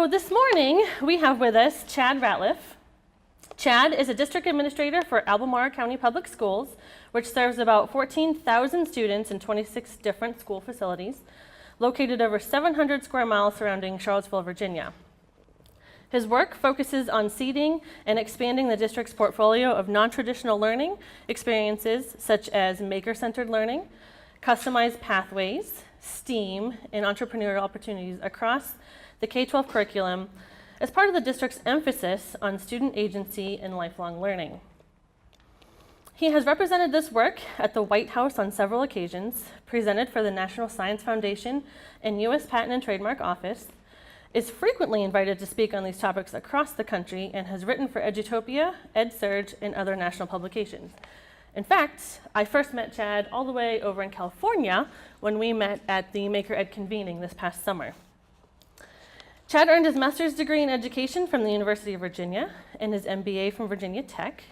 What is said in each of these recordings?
So this morning we have with us Chad Ratliff. Chad is a district administrator for Albemarle County Public Schools, which serves about 14,000 students in 26 different school facilities, located over 700 square miles surrounding Charlottesville, Virginia. His work focuses on seeding and expanding the district's portfolio of non-traditional learning experiences such as maker-centered learning, customized pathways, STEAM, and entrepreneurial opportunities across the K-12 curriculum as part of the district's emphasis on student agency and lifelong learning. He has represented this work at the White House on several occasions, presented for the National Science Foundation and U.S. Patent and Trademark Office, is frequently invited to speak on these topics across the country, and has written for Edutopia, EdSurge, and other national publications. In fact, I first met Chad all the way over in California when we met at the Maker Ed convening this past summer. Chad earned his master's degree in education from the University of Virginia and his MBA from Virginia Tech.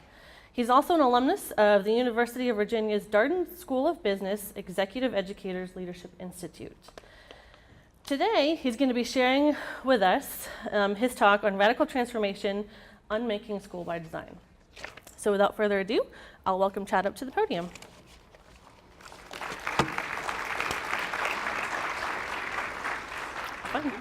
He's also an alumnus of the University of Virginia's Darden School of Business Executive Educators Leadership Institute. Today, he's going to be sharing with us his talk on radical transformation, unmaking school by design. So without further ado, I'll welcome Chad up to the podium. Fun.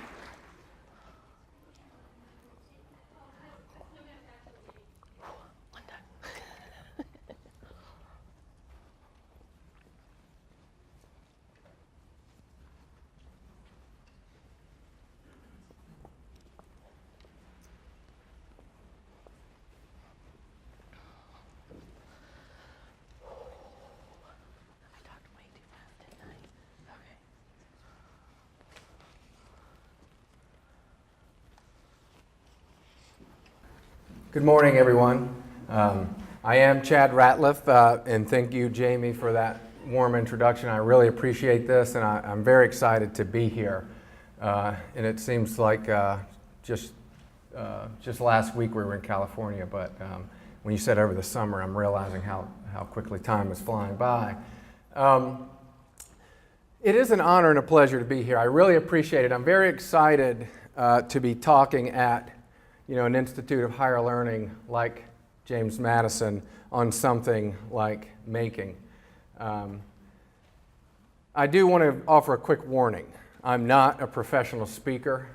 Good morning, everyone. I am Chad Ratliff, and thank you, Jamie, for that warm introduction. I really appreciate this, and I'm very excited to be here. And it seems like just last week we were in California, but when you said over the summer, I'm realizing how quickly time is flying by. It is an honor and a pleasure to be here. I really appreciate it. I'm very excited to be talking at an institute of higher learning like James Madison on something like making. I do want to offer a quick warning. I'm not a professional speaker,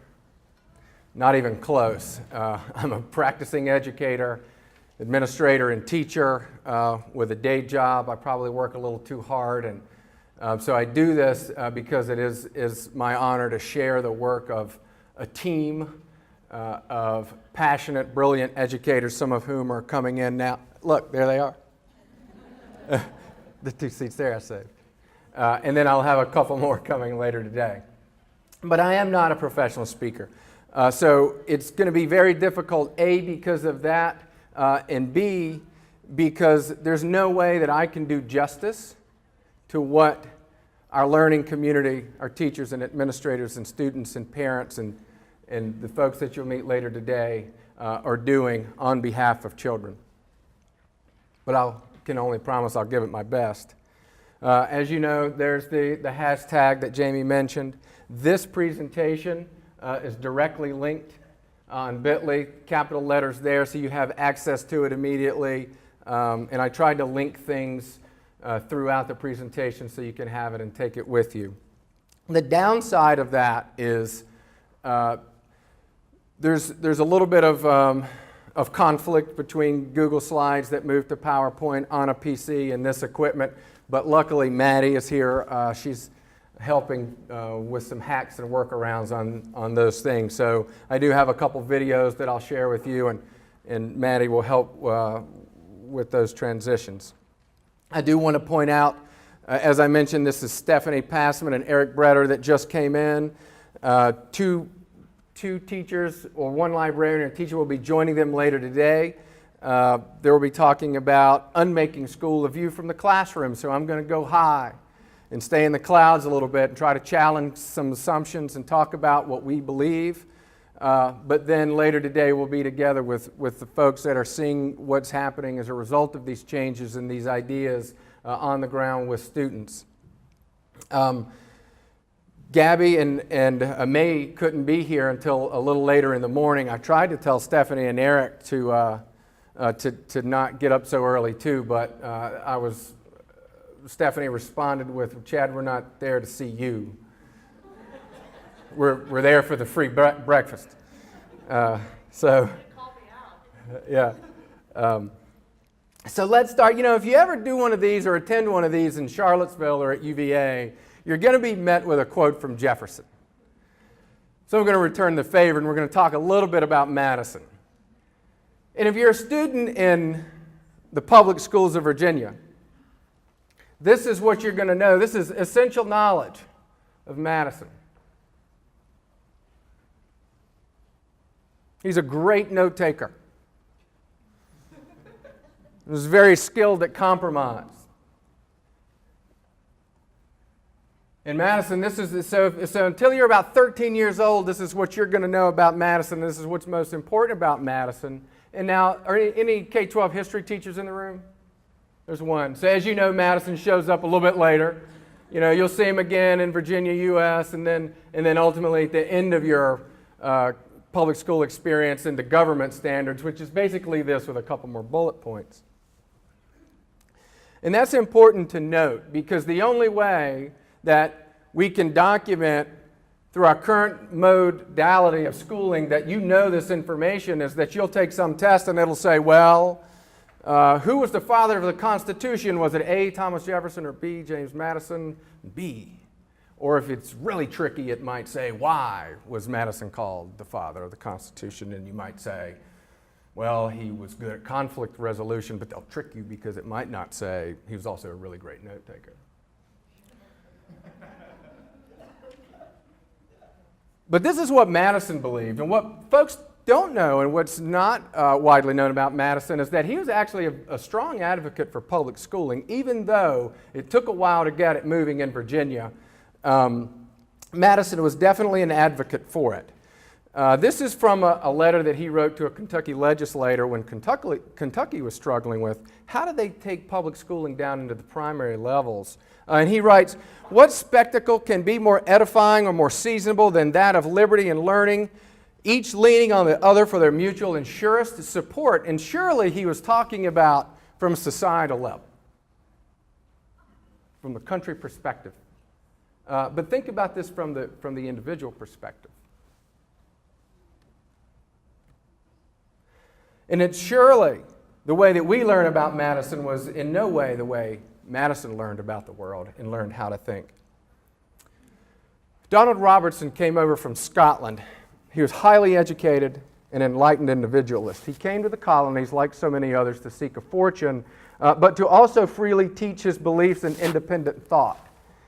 not even close. I'm a practicing educator, administrator, and teacher with a day job. I probably work a little too hard, and so I do this because it is my honor to share the work of a team of passionate, brilliant educators, some of whom are coming in now. Look, there they are. The two seats there I saved. And then I'll have a couple more coming later today. But I am not a professional speaker. So it's going to be very difficult, A, because of that, and B, because there's no way that I can do justice to what our learning community, our teachers and administrators and students and parents and the folks that you'll meet later today are doing on behalf of children. But I can only promise I'll give it my best. As you know, there's the hashtag that Jamie mentioned. This presentation is directly linked on Bitly, capital letters there, so you have access to it immediately. And I tried to link things throughout the presentation so you can have it and take it with you. The downside of that is there's a little bit of conflict between Google Slides that move to PowerPoint on a PC and this equipment, but luckily Maddie is here. She's helping with some hacks and workarounds on those things. So I do have a couple videos that I'll share with you, and Maddie will help with those transitions. I do want to point out, as I mentioned, this is Stephanie Passman and Eric Bretter that just came in. Two teachers, or one librarian and a teacher, will be joining them later today. They will be talking about unmaking school, a view from the classroom. So I'm going to go high and stay in the clouds a little bit and try to challenge some assumptions and talk about what we believe. But then later today we'll be together with the folks that are seeing what's happening as a result of these changes and these ideas on the ground with students. Gabby and May couldn't be here until a little later in the morning. I tried to tell Stephanie and Eric to not get up so early too, but Stephanie responded with, "Chad, we're not there to see you. We're there for the free breakfast." Yeah. So let's start. You know, if you ever do one of these or attend one of these in Charlottesville or at UVA, you're going to be met with a quote from Jefferson. So I'm going to return the favor, and we're going to talk a little bit about Madison. And if you're a student in the public schools of Virginia, this is what you're going to know. This is essential knowledge of Madison. He's a great note taker. He was very skilled at compromise. In Madison, this is so until you're about 13 years old, this is what you're going to know about Madison. This is what's most important about Madison. And now, are any K-12 history teachers in the room? There's one. So as you know, Madison shows up a little bit later. You know, you'll see him again in Virginia, U.S., and then ultimately at the end of your public school experience into government standards, which is basically this with a couple more bullet points. And that's important to note, because the only way that we can document through our current modality of schooling that you know this information is that you'll take some test and it'll say, well, who was the father of the Constitution? Was it A, Thomas Jefferson, or B, James Madison? B. Or if it's really tricky, it might say, why was Madison called the father of the Constitution? And you might say, well, he was good at conflict resolution, but they'll trick you because it might not say he was also a really great note taker. But this is what Madison believed, and what folks don't know and what's not widely known about Madison is that he was actually a strong advocate for public schooling, even though it took a while to get it moving in Virginia. Madison was definitely an advocate for it. This is from a letter that he wrote to a Kentucky legislator when Kentucky was struggling with how do they take public schooling down into the primary levels. And he writes, "What spectacle can be more edifying or more seasonable than that of liberty and learning, each leaning on the other for their mutual and surest support?" And surely he was talking about from a societal level, from the country perspective. But think about this from the individual perspective. And it's surely the way that we learn about Madison was in no way the way Madison learned about the world and learned how to think. Donald Robertson came over from Scotland. He was highly educated and enlightened individualist. He came to the colonies, like so many others, to seek a fortune, but to also freely teach his beliefs in independent thought.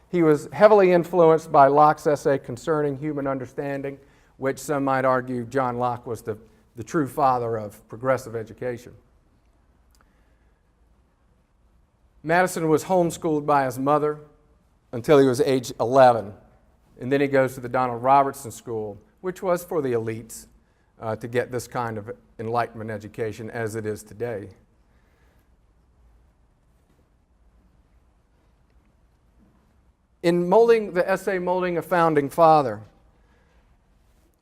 He was heavily influenced by Locke's essay concerning human understanding, which some might argue John Locke was the true father of progressive education. Madison was homeschooled by his mother until he was age 11. And then he goes to the Donald Robertson School, which was for the elites to get this kind of Enlightenment education as it is today. In the essay Molding a Founding Father,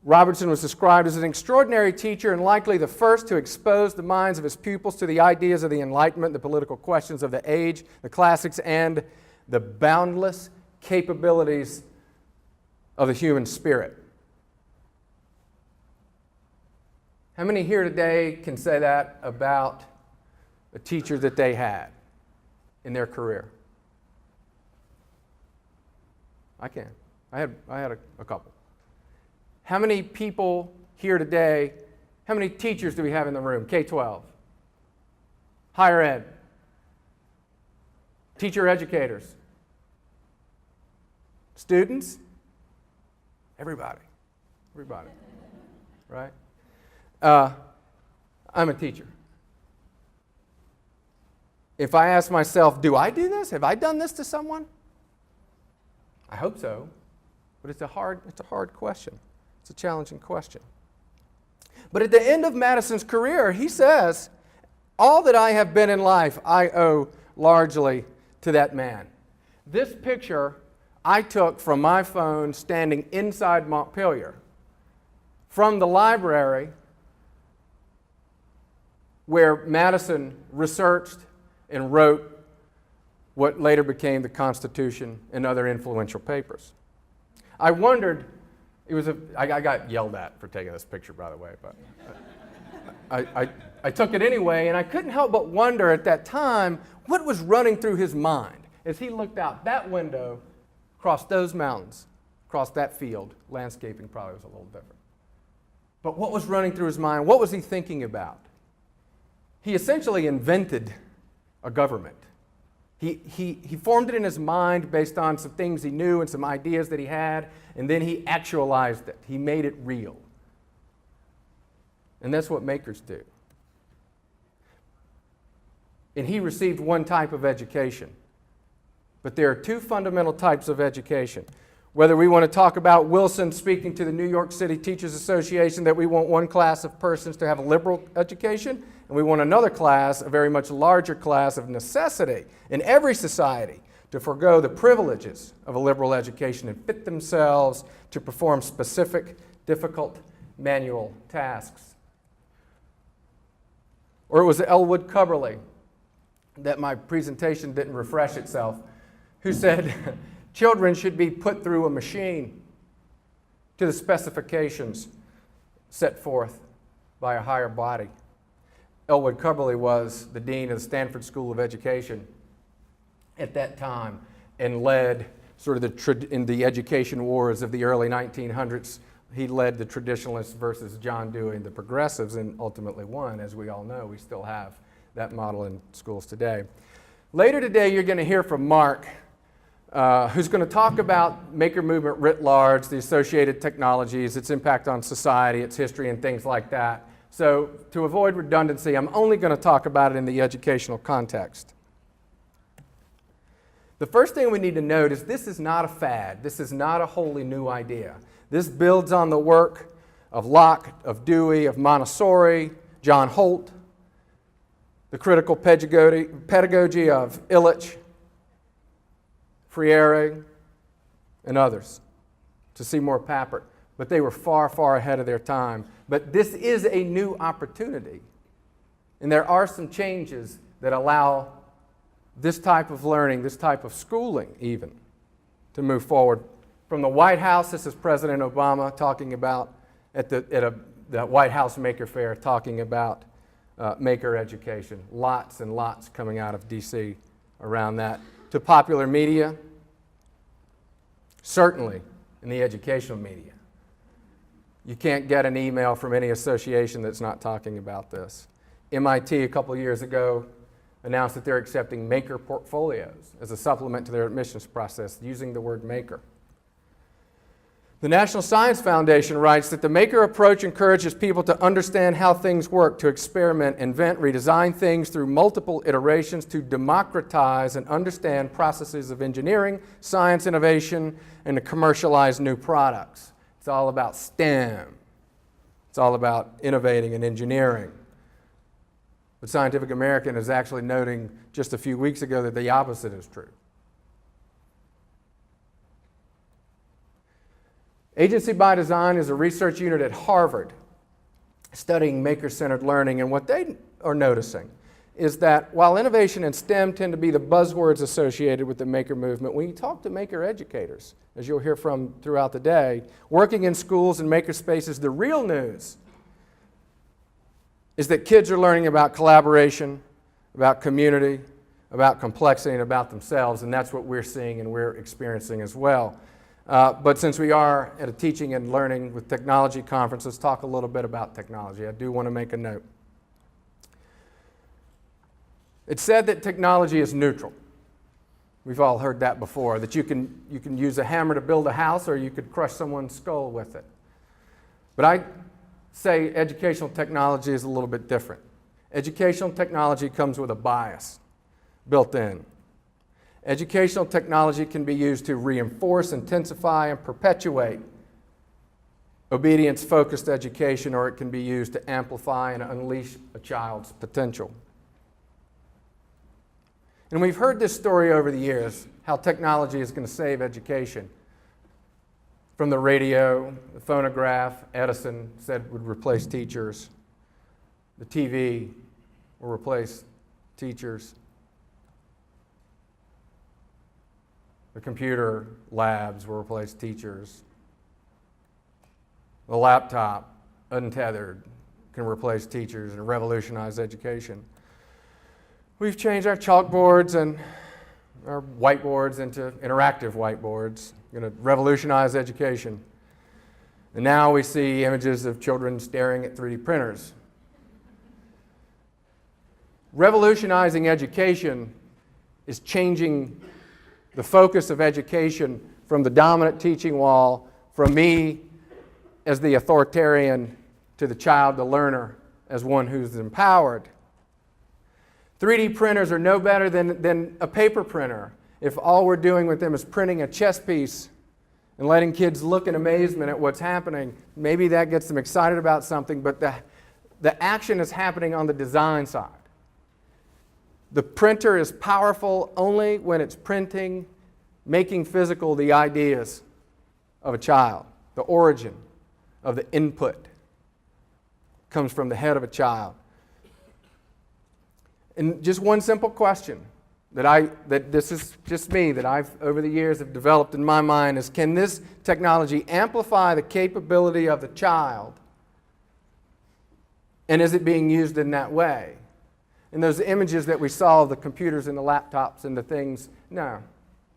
Robertson was described as an extraordinary teacher and likely the first to expose the minds of his pupils to the ideas of the Enlightenment, the political questions of the age, the classics, and the boundless capabilities of the human spirit. How many here today can say that about a teacher that they had in their career? I can. I had a couple. How many people here today, how many teachers do we have in the room? K-12, higher ed, teacher educators, students, everybody, right? I'm a teacher. If I ask myself, do I do this? Have I done this to someone? I hope so, but it's a hard question. It's a challenging question. But at the end of Madison's career, he says, all that I have been in life, I owe largely to that man. This picture I took from my phone standing inside Montpelier, from the library where Madison researched and wrote what later became the Constitution and other influential papers. I wondered, I got yelled at for taking this picture, by the way, but I took it anyway, and I couldn't help but wonder at that time what was running through his mind as he looked out that window, across those mountains, across that field. Landscaping probably was a little different. But what was running through his mind? What was he thinking about? He essentially invented a government. He formed it in his mind based on some things he knew and some ideas that he had, and then he actualized it. He made it real. And that's what makers do. And he received one type of education. But there are two fundamental types of education. Whether we want to talk about Wilson speaking to the New York City Teachers Association that we want one class of persons to have a liberal education, and we want another class, a very much larger class of necessity in every society, to forego the privileges of a liberal education and fit themselves to perform specific, difficult manual tasks. Or it was Elwood Cubberley, that my presentation didn't refresh itself, who said, children should be put through a machine to the specifications set forth by a higher body. Elwood Cubberley was the dean of the Stanford School of Education at that time and led sort of in the education wars of the early 1900s. He led the traditionalists versus John Dewey and the progressives, and ultimately won. As we all know, we still have that model in schools today. Later today, you're going to hear from Mark, who's going to talk about maker movement writ large, the associated technologies, its impact on society, its history, and things like that. So to avoid redundancy, I'm only going to talk about it in the educational context. The first thing we need to note is this is not a fad. This is not a wholly new idea. This builds on the work of Locke, of Dewey, of Montessori, John Holt, the critical pedagogy of Illich, Freire, and others, to Seymour Papert. But they were far, far ahead of their time. But this is a new opportunity. And there are some changes that allow this type of learning, this type of schooling even, to move forward. From the White House, this is President Obama talking about, at the White House Maker Fair, talking about maker education. Lots and lots coming out of DC around that. To popular media, certainly in the educational media. You can't get an email from any association that's not talking about this. MIT a couple years ago announced that they're accepting maker portfolios as a supplement to their admissions process using the word maker. The National Science Foundation writes that the maker approach encourages people to understand how things work, to experiment, invent, redesign things through multiple iterations, to democratize and understand processes of engineering, science, innovation, and to commercialize new products. It's all about STEM. It's all about innovating and engineering. But Scientific American is actually noting just a few weeks ago that the opposite is true. Agency by Design is a research unit at Harvard studying maker-centered learning, and what they are noticing is that while innovation and STEM tend to be the buzzwords associated with the maker movement, when you talk to maker educators, as you'll hear from throughout the day, working in schools and maker spaces, the real news is that kids are learning about collaboration, about community, about complexity, and about themselves, and that's what we're seeing and we're experiencing as well. But since we are at a teaching and learning with technology conference, let's talk a little bit about technology. I do want to make a note. It's said that technology is neutral. We've all heard that before, that you can use a hammer to build a house or you could crush someone's skull with it. But I say educational technology is a little bit different. Educational technology comes with a bias built in. Educational technology can be used to reinforce, intensify, and perpetuate obedience-focused education, or it can be used to amplify and unleash a child's potential. And we've heard this story over the years, how technology is going to save education. From the radio, the phonograph, Edison said would replace teachers. The TV will replace teachers. The computer labs will replace teachers. The laptop, untethered, can replace teachers and revolutionize education. We've changed our chalkboards and our whiteboards into interactive whiteboards, going to revolutionize education. And now we see images of children staring at 3D printers. Revolutionizing education is changing the focus of education from the dominant teaching wall, from me as the authoritarian, to the child, the learner, as one who's empowered. 3D printers are no better than a paper printer. If all we're doing with them is printing a chess piece and letting kids look in amazement at what's happening, maybe that gets them excited about something, but the action is happening on the design side. The printer is powerful only when it's printing, making physical the ideas of a child. The origin of the input comes from the head of a child. And just one simple question that this is just me, that I've over the years have developed in my mind is, can this technology amplify the capability of the child? And is it being used in that way? And those images that we saw of the computers and the laptops and the things, no,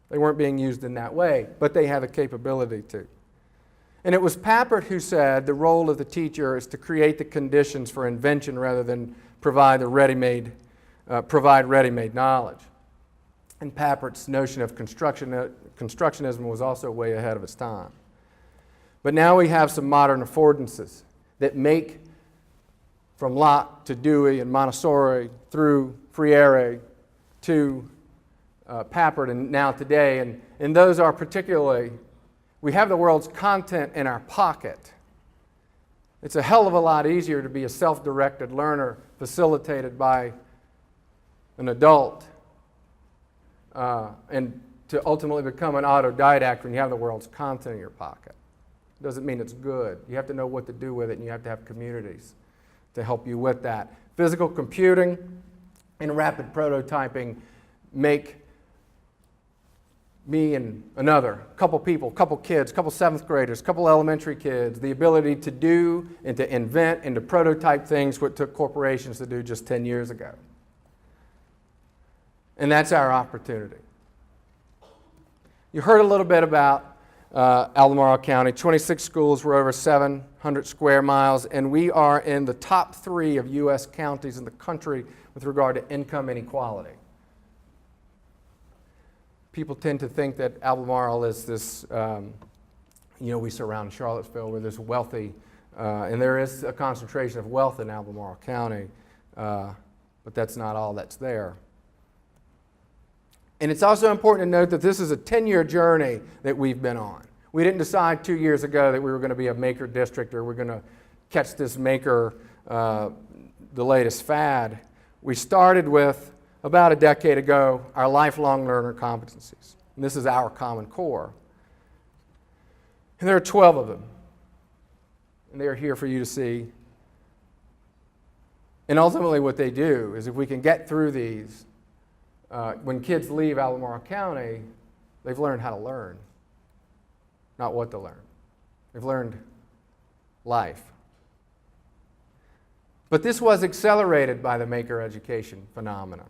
they weren't being used in that way, but they have a capability to. And it was Papert who said the role of the teacher is to create the conditions for invention rather than provide ready-made knowledge. And Papert's notion of constructionism was also way ahead of its time. But now we have some modern affordances that make, from Locke to Dewey and Montessori through Freire to Papert and now today, and those are particularly, we have the world's content in our pocket. It's a hell of a lot easier to be a self-directed learner facilitated by an adult and to ultimately become an autodidact when you have the world's content in your pocket. It doesn't mean it's good. You have to know what to do with it, and you have to have communities to help you with that. Physical computing and rapid prototyping make me and another, couple people, couple kids, couple seventh graders, couple elementary kids, the ability to do and to invent and to prototype things what took corporations to do just 10 years ago. And that's our opportunity. You heard a little bit about Albemarle County, 26 schools, we're over 700 square miles, and we are in the top 3 of U.S. counties in the country with regard to income inequality. People tend to think that Albemarle is this, we surround Charlottesville, we're this wealthy, and there is a concentration of wealth in Albemarle County, but that's not all that's there. And it's also important to note that this is a 10-year journey that we've been on. We didn't decide 2 years ago that we were going to be a maker district or we're going to catch this maker, the latest fad. We started with, about a decade ago, our lifelong learner competencies. And this is our common core. And there are 12 of them. And they are here for you to see. And ultimately what they do is if we can get through these, when kids leave Albemarle County, they've learned how to learn, not what to learn. They've learned life. But this was accelerated by the maker education phenomenon,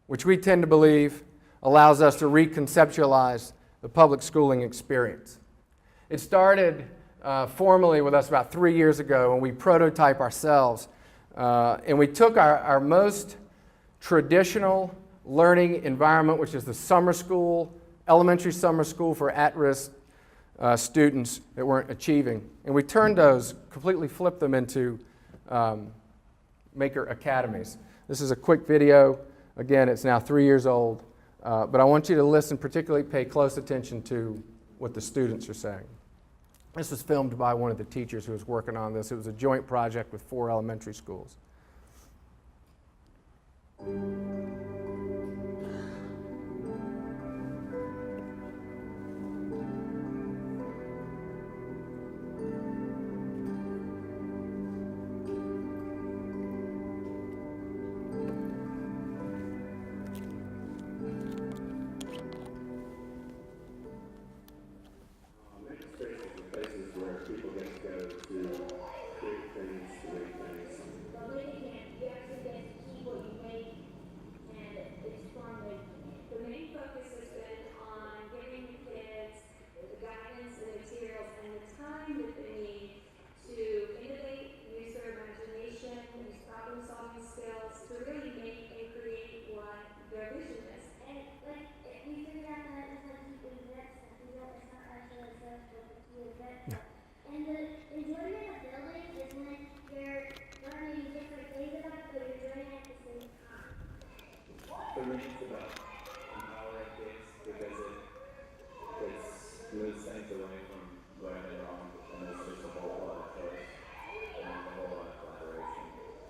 which we tend to believe allows us to reconceptualize the public schooling experience. It started formally with us about 3 years ago when we prototyped ourselves, and we took our most traditional learning environment, which is the summer school, elementary summer school for at-risk students that weren't achieving. And we turned those, completely flipped them into maker academies. This is a quick video. Again, it's now 3 years old, but I want you to listen, particularly pay close attention to what the students are saying. This was filmed by one of the teachers who was working on this. It was a joint project with 4 elementary schools.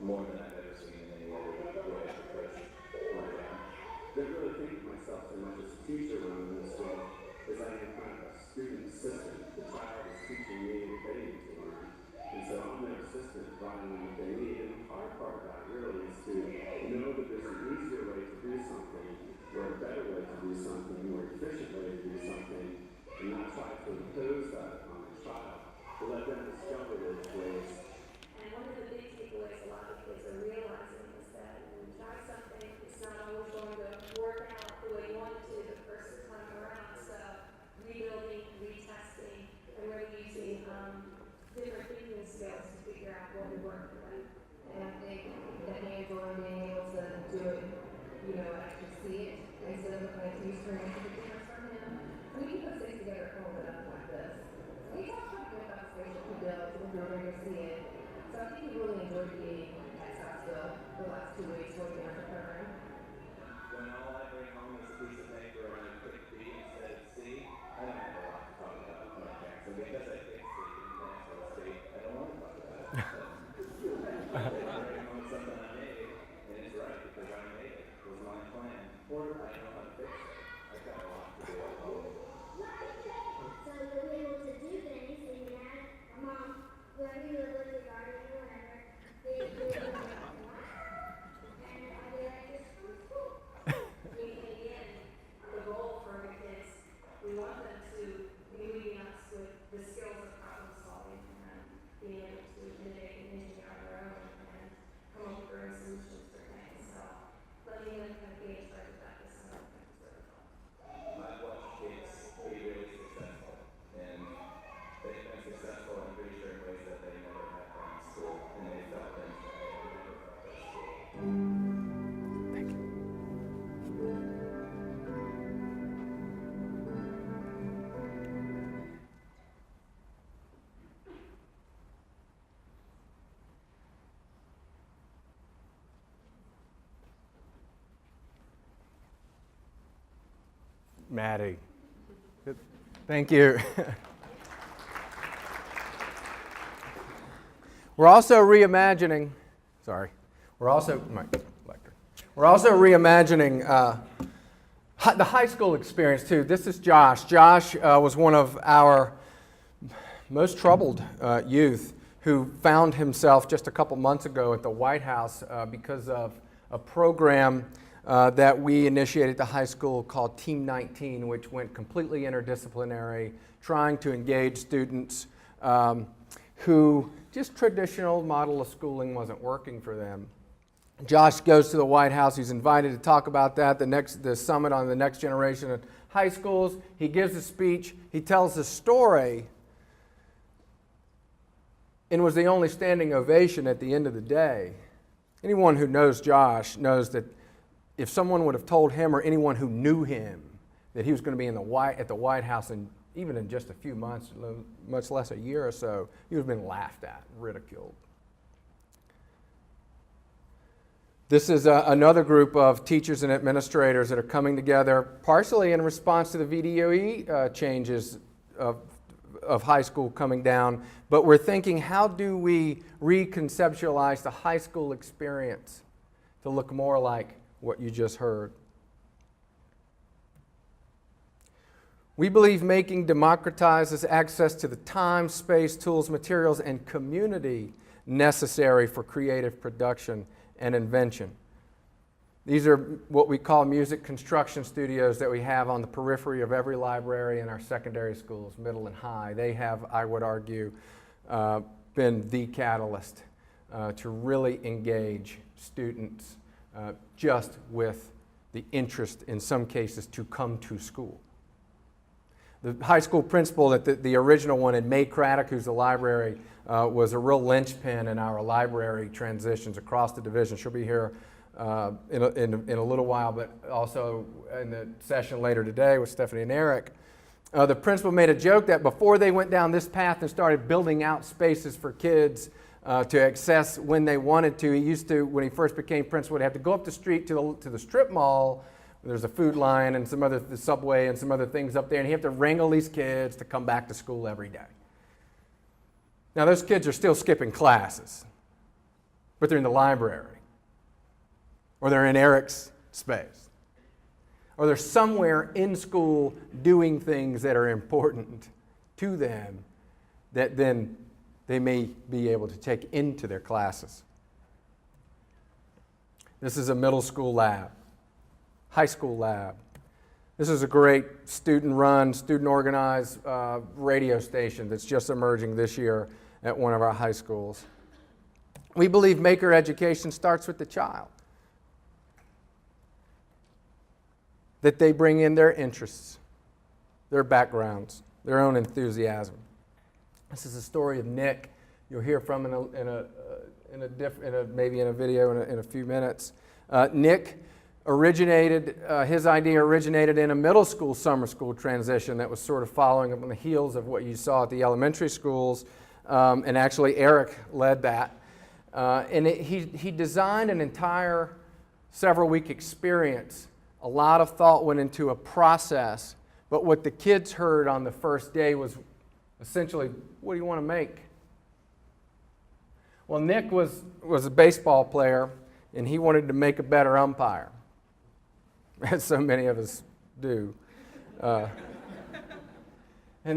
more than I've ever seen in any other way to approach program. Don't really think of myself so much as a teacher when I'm in this role, as I am kind of a student assistant. The child is teaching me what they need to learn, and so I'm their assistant, providing them what they need. And the hard part about it really is to know that there's an easier way to do something, or a better way to do something, a more efficient way to do something, and not try to impose that on the child, to let them discover those ways. And one of the big takeaways a lot of kids are realizing is that when you try something, it's not always going to work out the way you want it to the first time around. So rebuilding, retesting, and really using different thinking skills to figure out what would work for them. And I think that hands-on being able to do it, actually see it, instead of looking at two screens to get difference from him. We can put things together at home enough like this. We talked about spatial fidelity, we're going to see it. So I think we really enjoyed being at Scottsville the last 2 weeks working on the program. When all I bring home is a piece of paper and a quick B instead of C, I don't have a lot to talk about with my parents. And because I picked C in Nashville State, I don't want to talk about it. I bring home something I made, and it's right because I made it. It was my plan. Or I know how to fix it. I've got a lot to do at home. So you'll be able to do things that you had a mom, whoever you live with, your guardian, or whatever, they do it and I'll be like, this is cool. Again, the goal for the kids, we want them to be leading us with the skills of problem solving and being able to innovate and engineer on their own and come up with their own solutions for things. So letting them kind of be in charge of that is something that's really fun. I've watched kids be really successful, and they've been successful in pretty sure in ways that they never have done in school, and they felt things that they never felt at school. Thank you. Maddie. Thank you. We're also reimagining, we're also reimagining the high school experience too. This is Josh. Josh was one of our most troubled youth who found himself just a couple months ago at the White House because of a program that we initiated at the high school called Team 19, which went completely interdisciplinary, trying to engage students who just traditional model of schooling wasn't working for them. Josh goes to the White House. He's invited to talk about that, the summit on the next generation of high schools. He gives a speech. He tells a story, and was the only standing ovation at the end of the day. Anyone who knows Josh knows that if someone would have told him or anyone who knew him that he was going to be at the White House and even in just a few months, much less a year or so, he would have been laughed at, ridiculed. This is another group of teachers and administrators that are coming together partially in response to the VDOE changes of high school coming down, but we're thinking, how do we reconceptualize the high school experience to look more like what you just heard? We believe making democratizes access to the time, space, tools, materials, and community necessary for creative production and invention. These are what we call music construction studios that we have on the periphery of every library in our secondary schools, middle and high. They have, I would argue, been the catalyst to really engage students just with the interest, in some cases, to come to school. The high school principal, the original one, and May Craddock, who's the library, was a real linchpin in our library transitions across the division. She'll be here in a little while, but also in the session later today with Stephanie and Eric. The principal made a joke that before they went down this path and started building out spaces for kids to access when they wanted to, he used to, when he first became principal, he'd have to go up the street to the strip mall. There's a food line and the subway and some other things up there, and he'd have to wrangle these kids to come back to school every day. Now, those kids are still skipping classes. but they're in the library, or they're in Eric's space, or they're somewhere in school doing things that are important to them that then they may be able to take into their classes. This is a middle school lab, high school lab. This is a great student-run, student-organized radio station that's just emerging this year at one of our high schools. We believe maker education starts with the child. That they bring in their interests, their backgrounds, their own enthusiasm. This is a story of Nick. You'll hear from maybe in a video in a few minutes. Nick originated, his idea originated in a middle school, summer school transition that was sort of following up on the heels of what you saw at the elementary schools. And actually Eric led that. He designed an entire several-week experience. A lot of thought went into a process, but what the kids heard on the first day was essentially, what do you want to make? Well, Nick was a baseball player, and he wanted to make a better umpire, as so many of us do. And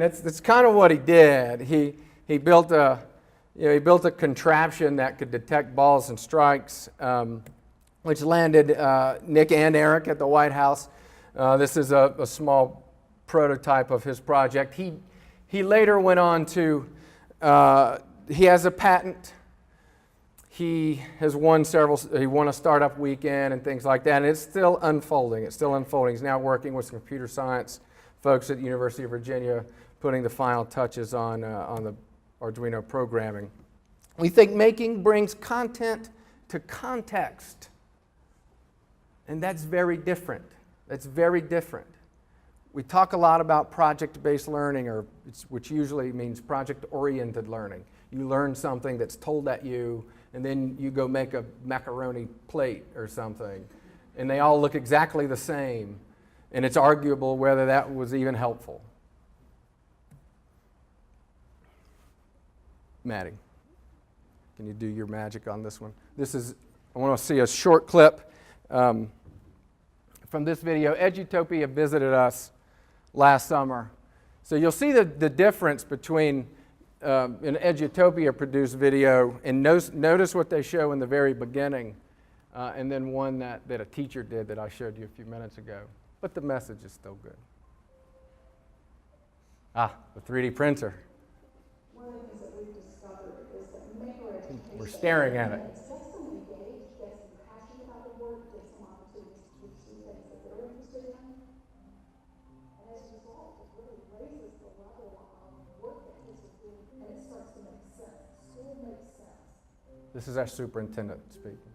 that's kind of what he did. He built a contraption that could detect balls and strikes, which landed Nick and Eric at the White House. This is a small prototype of his project. He later went on to, he has a patent. He has won he won a startup weekend and things like that, and it's still unfolding. He's now working with some computer science folks at the University of Virginia, putting the final touches on the Arduino programming. We think making brings content to context. And that's very different. We talk a lot about project-based learning, which usually means project-oriented learning. You learn something that's told at you, and then you go make a macaroni plate or something. And they all look exactly the same. And it's arguable whether that was even helpful. Maddie, can you do your magic on this one? I want to see a short clip from this video. Edutopia visited us last summer. So you'll see the difference between an Edutopia produced video, and notice what they show in the very beginning, and then one that a teacher did that I showed you a few minutes ago. But the message is still good. The 3D printer. One of the things that we've discovered is that maker education. We're staring at it. Gets them engaged, gets them passionate about the work, gives them opportunities to pursue things that they're interested in. And as a result, it really raises the level of work that kids are doing, and it starts to make sense. School makes sense. This is our superintendent speaking.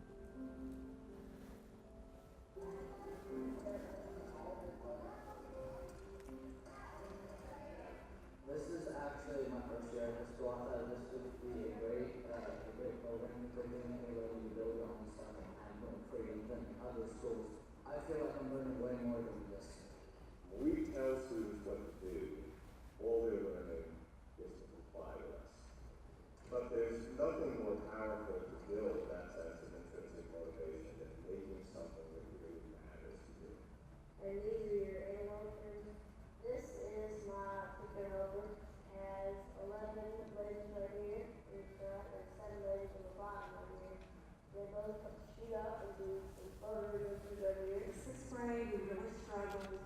This is actually my first year at the school. I thought this would be a great program to bring in here to build on stuff and more freedom than other schools. I feel like I'm learning way more than this. We tell students what to do. All they're learning is to comply with us. But there's nothing more powerful to build that sense of intrinsic motivation than making something that really matters to you. And these are your animals. This is my picture helper. Has 11 ladies right here. There's 7 ladies on the bottom right here. They both shoot up and do some photos and things over here. In 6th grade, we really struggled.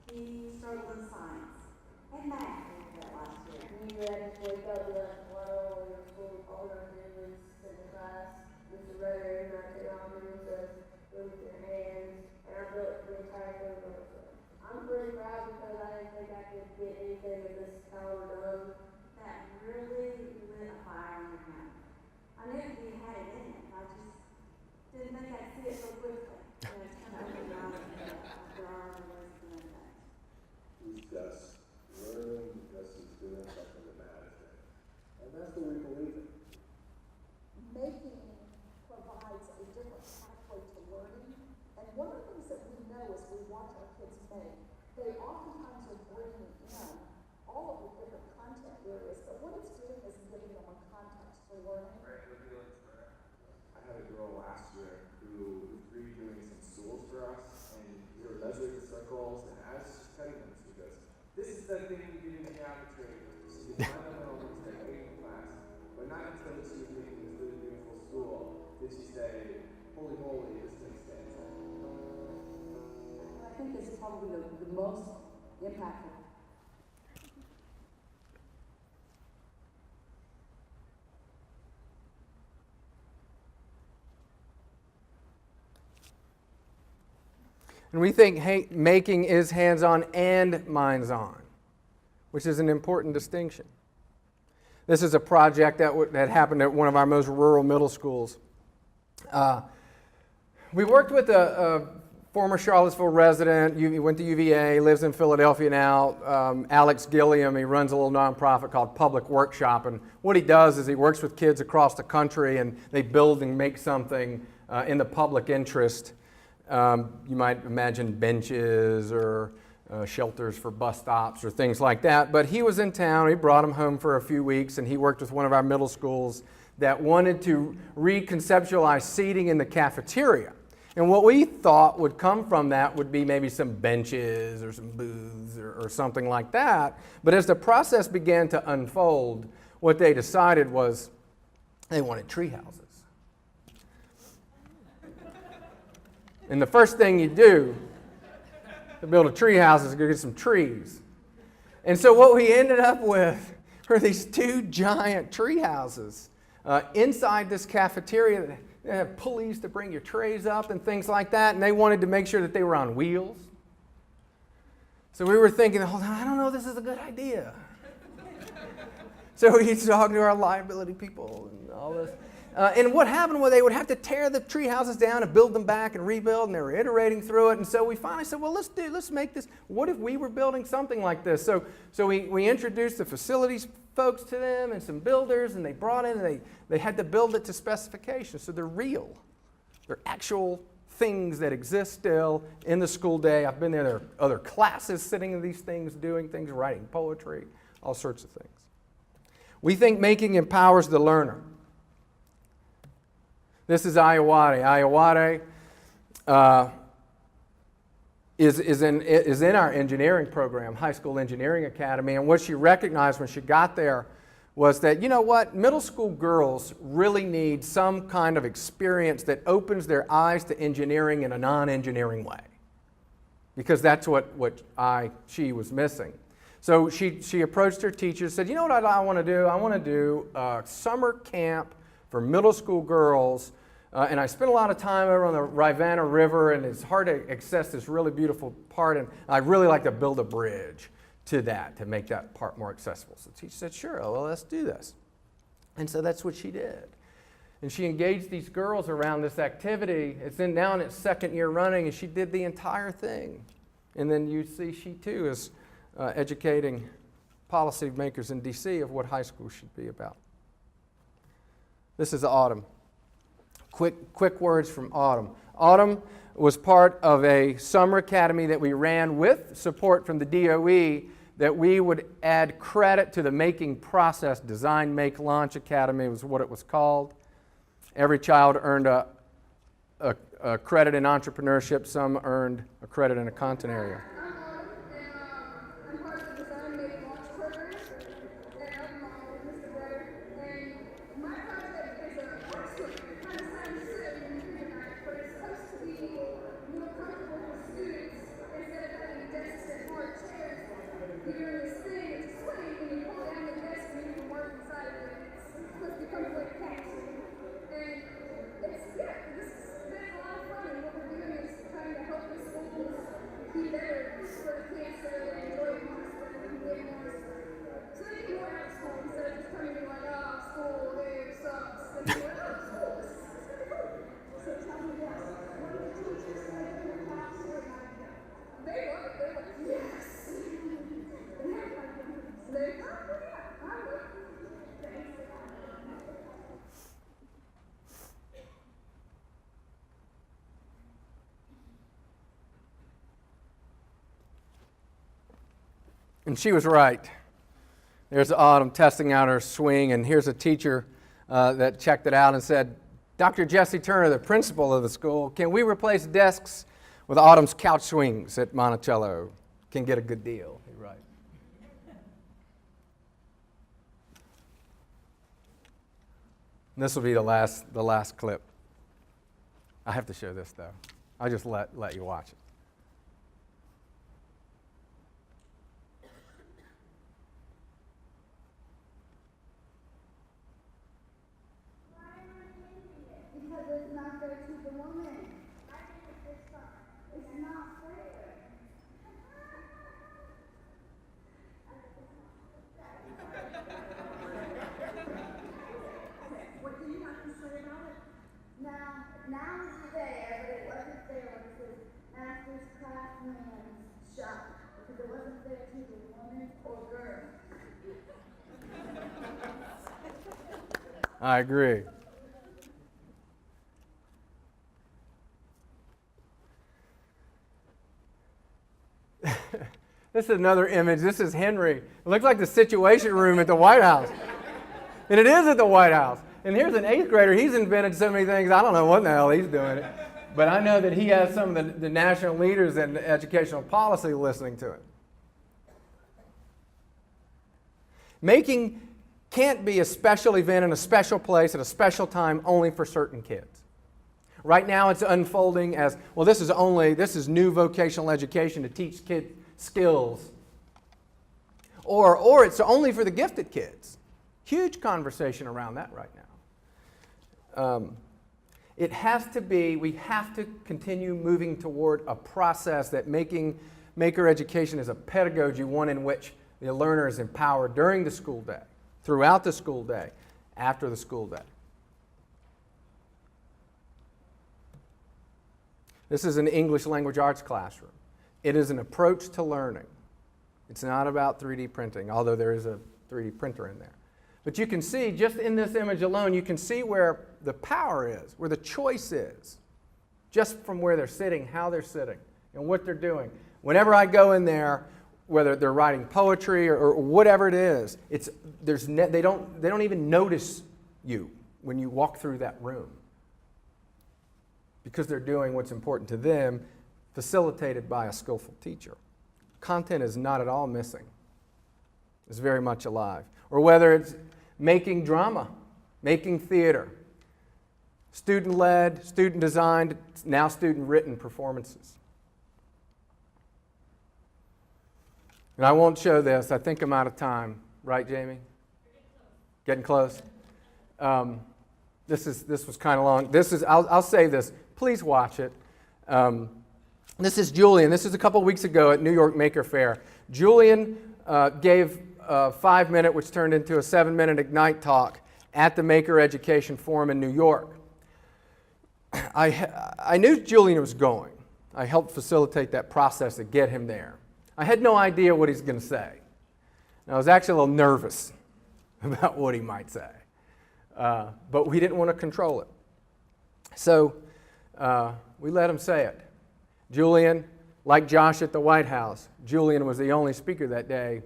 He struggled in science and math that last year. You had to wake up and like, well, your school, all we're going to do is sit in class. Mr. Rotary, and I sit on and says, with your hands. And I built the entire thing by myself. I'm pretty proud because I didn't think I could get anything of this caliber done. That really lit a fire under him. I knew he had it in him. I just didn't think I'd see it so quickly. And it's kind of after our university and that. He's just learning because he's doing something that matters to him. And that's what we believe in. Making provides a different pathway to learning. And one of the things that we know as we watch our kids make, they oftentimes are bringing in all of the different content areas, but what it's doing is giving them a context for learning. probably the most impactful. And we think making is hands-on and minds-on, which is an important distinction. This is a project that happened at one of our most rural middle schools. We worked with a former Charlottesville resident. He went to UVA, lives in Philadelphia now. Alex Gilliam, he runs a little nonprofit called Public Workshop. And what he does is he works with kids across the country, and they build and make something in the public interest. You might imagine benches or shelters for bus stops or things like that. But he was in town. He brought him home for a few weeks, and he worked with one of our middle schools that wanted to reconceptualize seating in the cafeteria. And what we thought would come from that would be maybe some benches or some booths or something like that. But as the process began to unfold, what they decided was they wanted tree houses. And the first thing you do to build a tree house is go get some trees. And so what we ended up with were these two giant tree houses inside this cafeteria. They have pulleys to bring your trays up and things like that, and they wanted to make sure that they were on wheels. So we were thinking, I don't know if this is a good idea. So we talked to our liability people and all this. And what happened was they would have to tear the tree houses down and build them back and rebuild, and they were iterating through it. And so we finally said, well, let's make this. What if we were building something like this? So we introduced the facilities folks to them and some builders, and they brought in, and they had to build it to specifications. So they're real. They're actual things that exist still in the school day. I've been there. There are other classes sitting in these things, doing things, writing poetry, all sorts of things. We think making empowers the learner. This is Ayawade. Ayawade is in our engineering program, High School Engineering Academy, and what she recognized when she got there was that, you know what, middle school girls really need some kind of experience that opens their eyes to engineering in a non-engineering way, because that's what she was missing. So she approached her teacher and said, you know what I want to do? I want to do a summer camp for middle school girls, and I spent a lot of time over on the Rivanna River, and it's hard to access this really beautiful part, and I'd really like to build a bridge to that to make that part more accessible. So the teacher said, sure, well, let's do this. And so that's what she did. And she engaged these girls around this activity. It's now in its second year running, and she did the entire thing. And then you see she too is educating policymakers in DC of what high school should be about. This is Autumn. Quick words from Autumn. Autumn was part of a summer academy that we ran with support from the DOE, that we would add credit to the making process. Design, Make, Launch Academy was what it was called. Every child earned a credit in entrepreneurship. Some earned a credit in a content area. I'm part of the Design Make Launch program at Albemarle with Mr. Brother, and my project is a excellent kind of science setting, but it's supposed to be more comfortable for students instead of having desks and hard chairs. You're in this thing, it's a swing, and you pull down the desk and you can work inside of it. It's supposed to become like cats. And there's a lot of fun, and what we're doing is trying to help the schools be better for the kids so they enjoy it more, so they can get more. So they can more out of school instead of just coming in like, oh, school, it sucks. And they're like, oh, school, this is really cool. So tell me this. What do the teachers say in the class right now? They love it. They're like, yes. And they're like, oh, yeah, I love it. Thanks. And she was right. There's Autumn testing out her swing, and here's a teacher that checked it out and said, Dr. Jesse Turner, the principal of the school, can we replace desks with Autumn's couch swings at Monticello? Can get a good deal. You're right. And this will be the last clip. I have to show this, though. I'll just let you watch it. it's not fair to the woman. I think it's not. It's not fair. What do you have to say about it? Now it's there, but it wasn't there when it says master's craftsman's shop, because it wasn't there to the woman or girl. I agree. This is another image. This is Henry. It looks like the Situation Room at the White House. And it is at the White House. And here's an 8th grader. He's invented so many things. I don't know what in the hell he's doing. But I know that he has some of the national leaders in educational policy listening to him. Making can't be a special event in a special place at a special time only for certain kids. Right now it's unfolding as, well, this is new vocational education to teach kids skills. Or it's only for the gifted kids. Huge conversation around that right now. It has to be, we have to continue moving toward a process that maker education is a pedagogy, one in which the learner is empowered during the school day, throughout the school day, after the school day. This is an English language arts classroom. It is an approach to learning. It's not about 3D printing, although there is a 3D printer in there. But you can see, just in this image alone, you can see where the power is, where the choice is, just from where they're sitting, how they're sitting, and what they're doing. Whenever I go in there, whether they're writing poetry or whatever it is, they don't even notice you when you walk through that room, because they're doing what's important to them, facilitated by a skillful teacher. Content is not at all missing. It's very much alive. Or whether it's making drama, making theater, student-led, student-designed, now student-written performances. And I won't show this. I think I'm out of time. Right, Jamie? Getting close. This was kind of long. I'll say this. Please watch it. This is Julian. This is a couple weeks ago at New York Maker Faire. Julian gave a 5-minute, which turned into a 7-minute Ignite talk at the Maker Education Forum in New York. I knew Julian was going. I helped facilitate that process to get him there. I had no idea what he's going to say. And I was actually a little nervous about what he might say. But we didn't want to control it. So we let him say it. Julian, like Josh at the White House, Julian was the only speaker that day,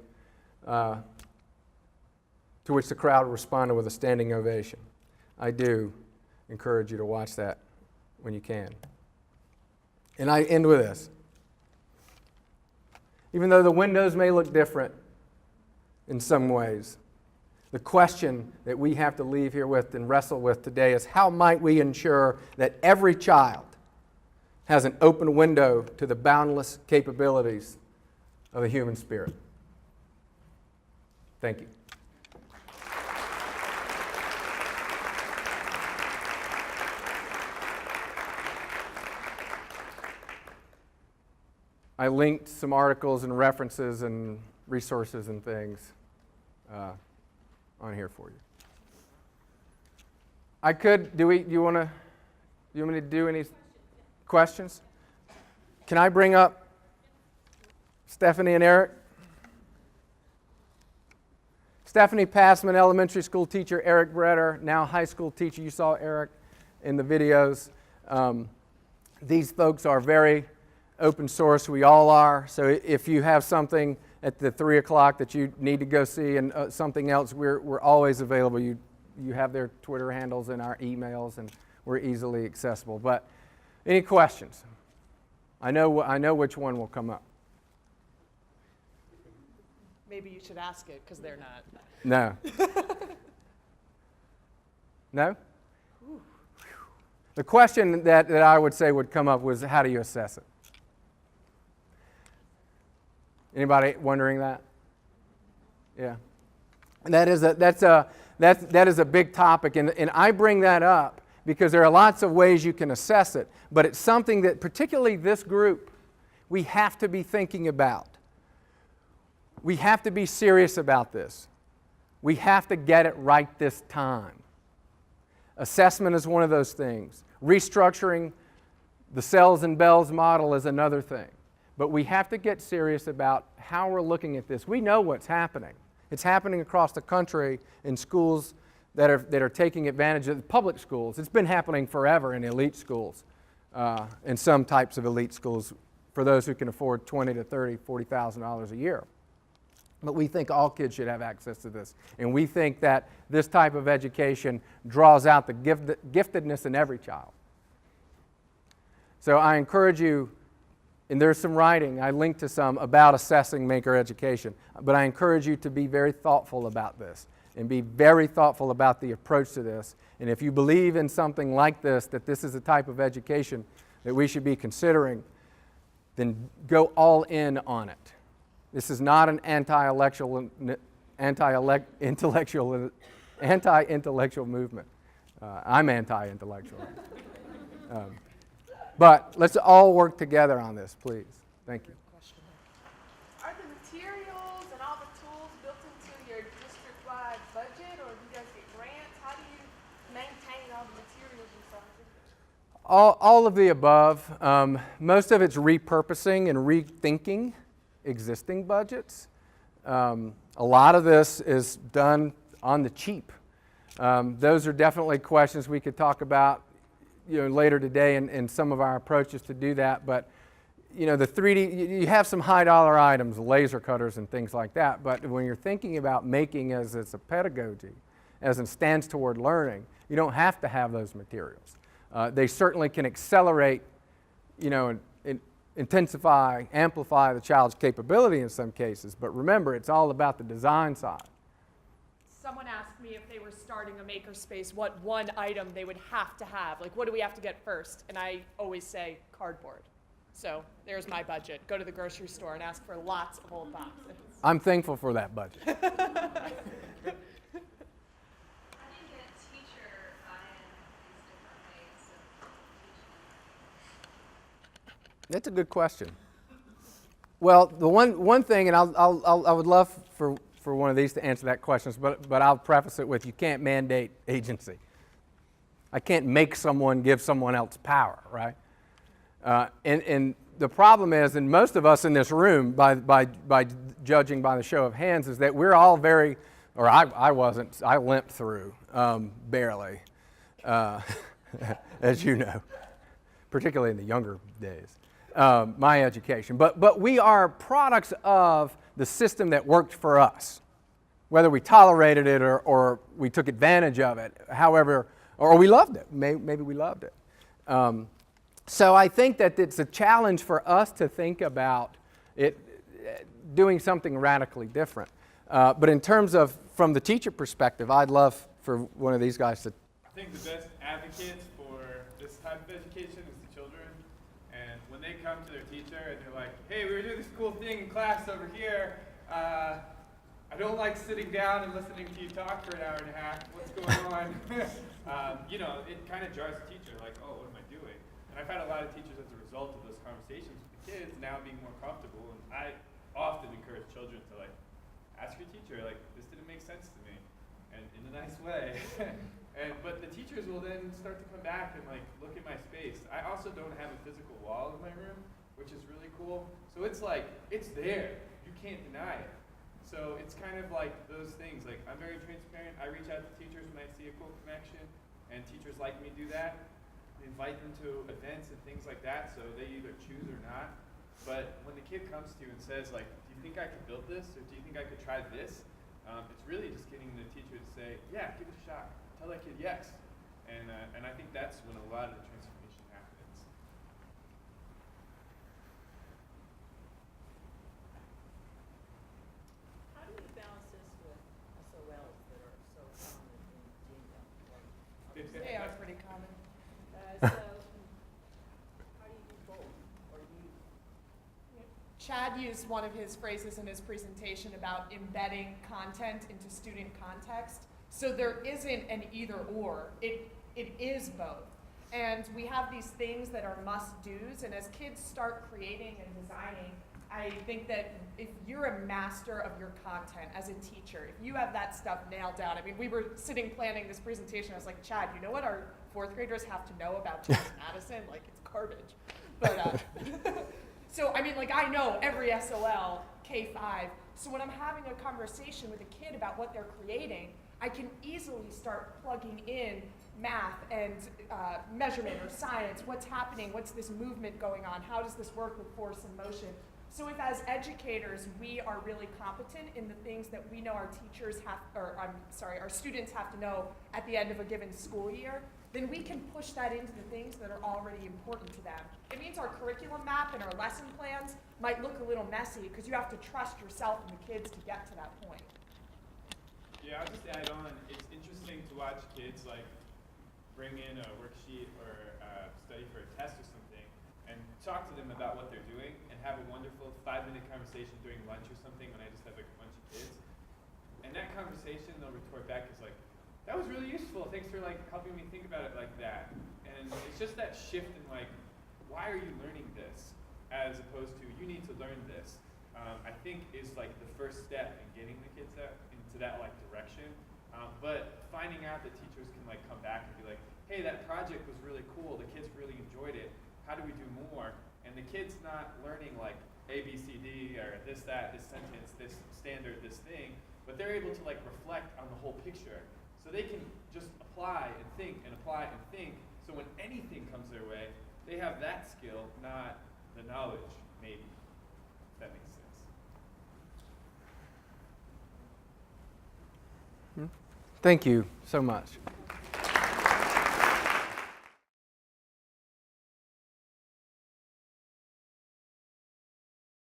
to which the crowd responded with a standing ovation. I do encourage you to watch that when you can. And I end with this. Even though the windows may look different in some ways, the question that we have to leave here with and wrestle with today is, how might we ensure that every child has an open window to the boundless capabilities of the human spirit? Thank you. I linked some articles and references and resources and things on here for you. I could, do you want me to do any questions? Can I bring up Stephanie and Eric? Stephanie Passman, elementary school teacher. Eric Bretter, now high school teacher. You saw Eric in the videos. These folks are very open source. We all are. So if you have something at the 3 o'clock that you need to go see and something else, we're always available. You have their Twitter handles and our emails, and we're easily accessible. But any questions? I know which one will come up. Maybe you should ask it, because they're not. No. No? The question that I would say would come up was, how do you assess it? Anybody wondering that? Yeah. And that is a big topic, and I bring that up because there are lots of ways you can assess it, but it's something that particularly this group, we have to be thinking about. We have to be serious about this. We have to get it right this time. Assessment is one of those things. Restructuring the cells and bells model is another thing. But we have to get serious about how we're looking at this. We know what's happening. It's happening across the country in schools that are taking advantage of the public schools. It's been happening forever in elite schools, in some types of elite schools, for those who can afford $20,000 to $30,000, $40,000 a year. But we think all kids should have access to this. And we think that this type of education draws out the giftedness in every child. So I encourage you, and there's some writing, I linked to some about assessing maker education, but I encourage you to be very thoughtful about this and be very thoughtful about the approach to this. And if you believe in something like this, that this is the type of education that we should be considering, then go all in on it. This is not an anti-intellectual movement. I'm anti-intellectual. But let's all work together on this, please. Thank you. Are the materials and all the tools built into your district-wide budget, or do you guys get grants? How do you maintain all the materials and stuff? All of the above. Most of it's repurposing and rethinking existing budgets. A lot of this is done on the cheap. Those are definitely questions we could talk about later today and some of our approaches to do that. But the 3D, you have some high dollar items, laser cutters and things like that. But when you're thinking about making as a pedagogy, as it stands toward learning, you don't have to have those materials. They certainly can accelerate, intensify, amplify the child's capability in some cases. But remember, it's all about the design side. Someone asked me if they were starting a makerspace, what one item they would have to have. Like, what do we have to get first? And I always say cardboard. So there's my budget. Go to the grocery store and ask for lots of old boxes. I'm thankful for that budget. How do you get a teacher buy-in these different ways of teaching? That's a good question. Well, the one thing, and I would love for one of these to answer that question, but I'll preface it with, you can't mandate agency. I can't make someone give someone else power, right? And the problem is, and most of us in this room, by judging by the show of hands, is that we're all very, or I wasn't, I limped through, barely, as you know, particularly in the younger days, my education. But we are products of the system that worked for us, whether we tolerated it or we took advantage of it, however, or we loved it. Maybe we loved it. So I think that it's a challenge for us to think about it doing something radically different. But in terms of, from the teacher perspective, I'd love for one of these guys to. I think the best advocates for this type of education is the children. And when they come to their teacher and they're like, hey, we were doing this cool thing in class over here. I don't like sitting down and listening to you talk for an hour and a half. What's going on? It kind of jars the teacher, like, oh, what am I doing? And I've had a lot of teachers as a result of those conversations with the kids now being more comfortable. And I often encourage children to, ask your teacher, this didn't make sense to me, and in a nice way. But the teachers will then start to come back and, look at my space. I also don't have a physical wall in my room, which is really cool. So it's it's there. You can't deny it. So it's kind of like those things. I'm very transparent. I reach out to teachers when I see a cool connection, and teachers like me do that. I invite them to events and things like that, so they either choose or not. But when the kid comes to you and says, do you think I could build this, or do you think I could try this? It's really just getting the teacher to say, yeah, give it a shot. Tell that kid yes. And I think that's when a lot of the transformation happens. How do you balance this with SOLs that are so common in Genome? They are pretty common. So, how do you do both? Or do you? Chad used one of his phrases in his presentation about embedding content into student context. So there isn't an either or. It is both. And we have these things that are must-dos, and as kids start creating and designing, I think that if you're a master of your content as a teacher, if you have that stuff nailed down, I mean, we were sitting planning this presentation, I was like, Chad, you know what our fourth graders have to know about James Madison? Like, it's garbage. But, so, I mean, like, I know every SOL, K-5, so when I'm having a conversation with a kid about what they're creating, I can easily start plugging in math and measurement or science, what's happening, what's this movement going on, how does this work with force and motion. So if as educators we are really competent in the things that we know our teachers have, or our students have to know at the end of a given school year, then we can push that into the things that are already important to them. It means our curriculum map and our lesson plans might look a little messy because you have to trust yourself and the kids to get to that point. Yeah, I'll just add on, it's interesting to watch kids like bring in a worksheet or study for a test or something and talk to them about what they're doing and have a wonderful 5-minute conversation during lunch or something when I just have like a bunch of kids. And that conversation they'll retort back is like, that was really useful, thanks for like helping me think about it like that. And it's just that shift in like, why are you learning this? As opposed to, you need to learn this. I think is like the first step in getting the kids into that like direction. But finding out that teachers can like come back and be like, hey, that project was really cool, the kids really enjoyed it, how do we do more? And the kid's not learning like A, B, C, D, or this, that, this sentence, this standard, this thing, but they're able to like reflect on the whole picture. So they can just apply and think and apply and think, so when anything comes their way, they have that skill, not the knowledge, maybe, if that makes sense. Thank you so much.